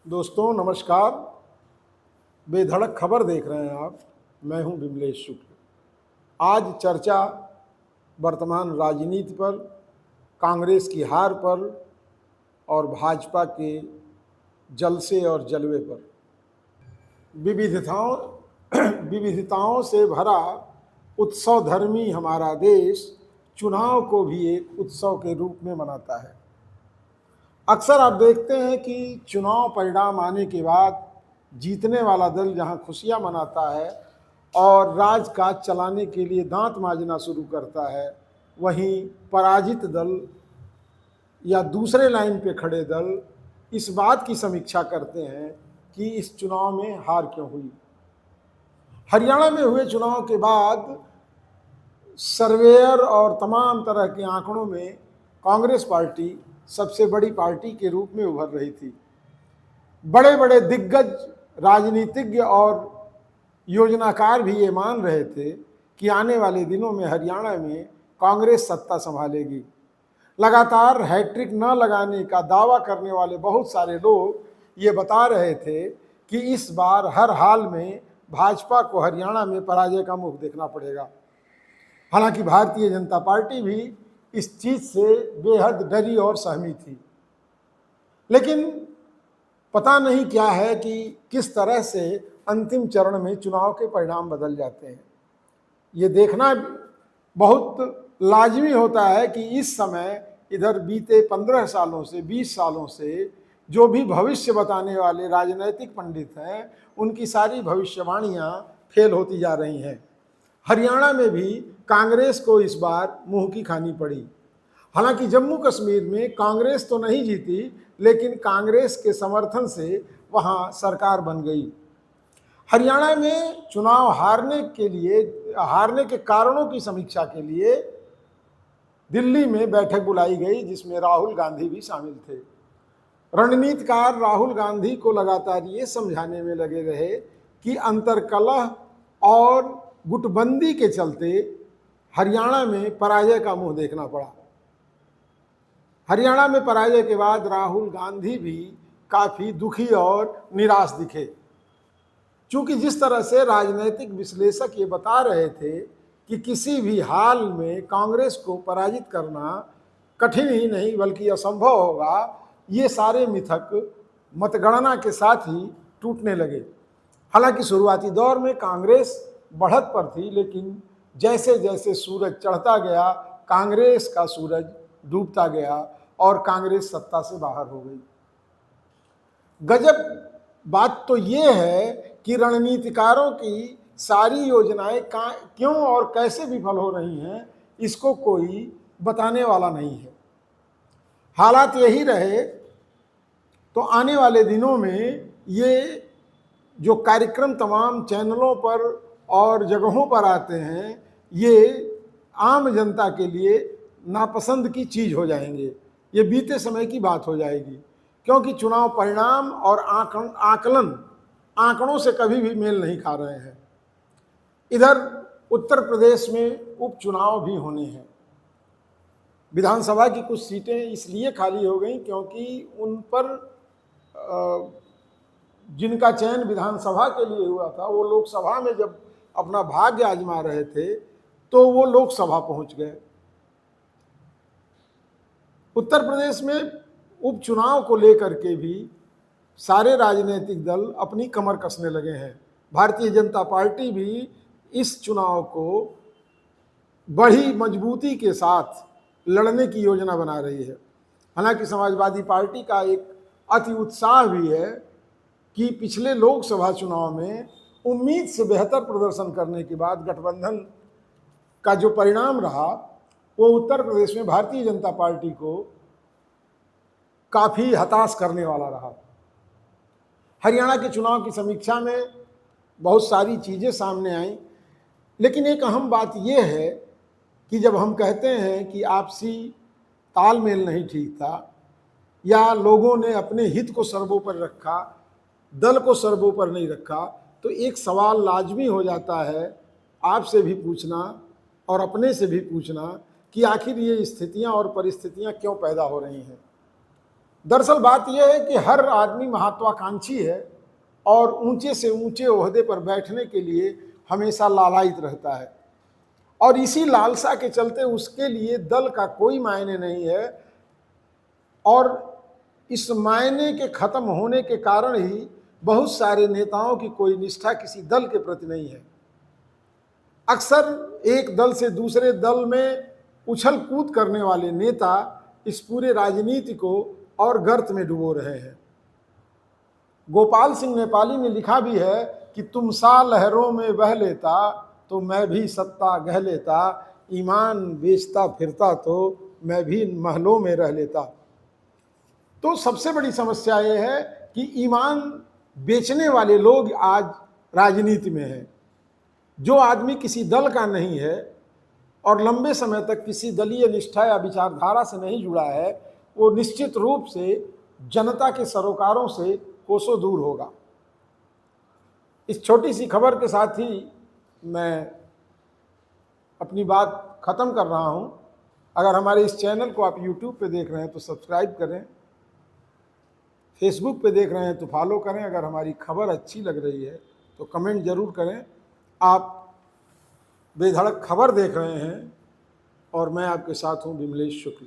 दोस्तों नमस्कार। बेधड़क खबर देख रहे हैं आप। मैं हूं विमलेश शुक्ल। आज चर्चा वर्तमान राजनीति पर, कांग्रेस की हार पर और भाजपा के जलसे और जलवे पर। विविधताओं विविधताओं से भरा उत्सवधर्मी हमारा देश चुनाव को भी एक उत्सव के रूप में मनाता है। अक्सर आप देखते हैं कि चुनाव परिणाम आने के बाद जीतने वाला दल जहां खुशियां मनाता है और राजकाज चलाने के लिए दांत मांजना शुरू करता है, वहीं पराजित दल या दूसरे लाइन पे खड़े दल इस बात की समीक्षा करते हैं कि इस चुनाव में हार क्यों हुई। हरियाणा में हुए चुनाव के बाद सर्वेयर और तमाम तरह के आंकड़ों में कांग्रेस पार्टी सबसे बड़ी पार्टी के रूप में उभर रही थी। बड़े बड़े दिग्गज राजनीतिज्ञ और योजनाकार भी ये मान रहे थे कि आने वाले दिनों में हरियाणा में कांग्रेस सत्ता संभालेगी। लगातार हैट्रिक न लगाने का दावा करने वाले बहुत सारे लोग ये बता रहे थे कि इस बार हर हाल में भाजपा को हरियाणा में पराजय का मुख देखना पड़ेगा। हालांकि भारतीय जनता पार्टी भी इस चीज से बेहद डरी और सहमी थी, लेकिन पता नहीं क्या है कि किस तरह से अंतिम चरण में चुनाव के परिणाम बदल जाते हैं। ये देखना बहुत लाजमी होता है कि इस समय इधर बीते 15 सालों से 20 सालों से जो भी भविष्य बताने वाले राजनैतिक पंडित हैं, उनकी सारी भविष्यवाणियां फेल होती जा रही हैं। हरियाणा में भी कांग्रेस को इस बार मुंह की खानी पड़ी। हालांकि जम्मू कश्मीर में कांग्रेस तो नहीं जीती, लेकिन कांग्रेस के समर्थन से वहां सरकार बन गई। हरियाणा में चुनाव हारने के कारणों की समीक्षा के लिए दिल्ली में बैठक बुलाई गई, जिसमें राहुल गांधी भी शामिल थे। रणनीतिकार राहुल गांधी को लगातार ये समझाने में लगे रहे कि अंतर्कलह और गुटबंदी के चलते हरियाणा में पराजय का मुंह देखना पड़ा। हरियाणा में पराजय के बाद राहुल गांधी भी काफी दुखी और निराश दिखे। चूंकि जिस तरह से राजनीतिक विश्लेषक ये बता रहे थे कि किसी भी हाल में कांग्रेस को पराजित करना कठिन ही नहीं बल्कि असंभव होगा, ये सारे मिथक मतगणना के साथ ही टूटने लगे। हालांकि शुरुआती दौर में कांग्रेस बढ़त पर थी, लेकिन जैसे जैसे सूरज चढ़ता गया, कांग्रेस का सूरज डूबता गया और कांग्रेस सत्ता से बाहर हो गई। गजब बात तो ये है कि रणनीतिकारों की सारी योजनाएं क्यों और कैसे विफल हो रही हैं, इसको कोई बताने वाला नहीं है। हालात यही रहे तो आने वाले दिनों में ये जो कार्यक्रम तमाम चैनलों पर और जगहों पर आते हैं, ये आम जनता के लिए नापसंद की चीज हो जाएंगे। ये बीते समय की बात हो जाएगी, क्योंकि चुनाव परिणाम और आकलन आंकड़ों से कभी भी मेल नहीं खा रहे हैं। इधर उत्तर प्रदेश में उपचुनाव भी होने हैं। विधानसभा की कुछ सीटें इसलिए खाली हो गई क्योंकि उन पर जिनका चयन विधानसभा के लिए हुआ था, वो लोकसभा में जब अपना भाग्य आजमा रहे थे तो वो लोकसभा पहुंच गए। उत्तर प्रदेश में उपचुनाव को लेकर के भी सारे राजनीतिक दल अपनी कमर कसने लगे हैं। भारतीय जनता पार्टी भी इस चुनाव को बड़ी मजबूती के साथ लड़ने की योजना बना रही है। हालांकि समाजवादी पार्टी का एक अति उत्साह भी है कि पिछले लोकसभा चुनाव में उम्मीद से बेहतर प्रदर्शन करने के बाद गठबंधन का जो परिणाम रहा, वो उत्तर प्रदेश में भारतीय जनता पार्टी को काफी हताश करने वाला रहा। हरियाणा के चुनाव की समीक्षा में बहुत सारी चीजें सामने आई, लेकिन एक अहम बात यह है कि जब हम कहते हैं कि आपसी तालमेल नहीं ठीक था या लोगों ने अपने हित को सर्वोपरि रखा, दल को सर्वोपरि नहीं रखा, तो एक सवाल लाजमी हो जाता है आपसे भी पूछना और अपने से भी पूछना कि आखिर ये स्थितियां और परिस्थितियां क्यों पैदा हो रही हैं। दरअसल बात यह है कि हर आदमी महत्वाकांक्षी है और ऊंचे से ऊंचे ओहदे पर बैठने के लिए हमेशा लालायित रहता है, और इसी लालसा के चलते उसके लिए दल का कोई मायने नहीं है, और इस मायने के खत्म होने के कारण ही बहुत सारे नेताओं की कोई निष्ठा किसी दल के प्रति नहीं है। अक्सर एक दल से दूसरे दल में उछल कूद करने वाले नेता इस पूरे राजनीति को और गर्त में डुबो रहे हैं। गोपाल सिंह नेपाली ने लिखा भी है कि तुम सा लहरों में बह लेता तो मैं भी सत्ता गह लेता, ईमान बेचता फिरता तो मैं भी महलों में रह लेता। तो सबसे बड़ी समस्या यह है कि ईमान बेचने वाले लोग आज राजनीति में हैं। जो आदमी किसी दल का नहीं है और लंबे समय तक किसी दलीय निष्ठा या विचारधारा से नहीं जुड़ा है, वो निश्चित रूप से जनता के सरोकारों से कोसों दूर होगा। इस छोटी सी खबर के साथ ही मैं अपनी बात ख़त्म कर रहा हूँ। अगर हमारे इस चैनल को आप यूट्यूब पे देख रहे हैं तो सब्सक्राइब करें, फेसबुक पे देख रहे हैं तो फॉलो करें। अगर हमारी खबर अच्छी लग रही है तो कमेंट ज़रूर करें। आप बेधड़क खबर देख रहे हैं और मैं आपके साथ हूँ विमलेश शुक्ल।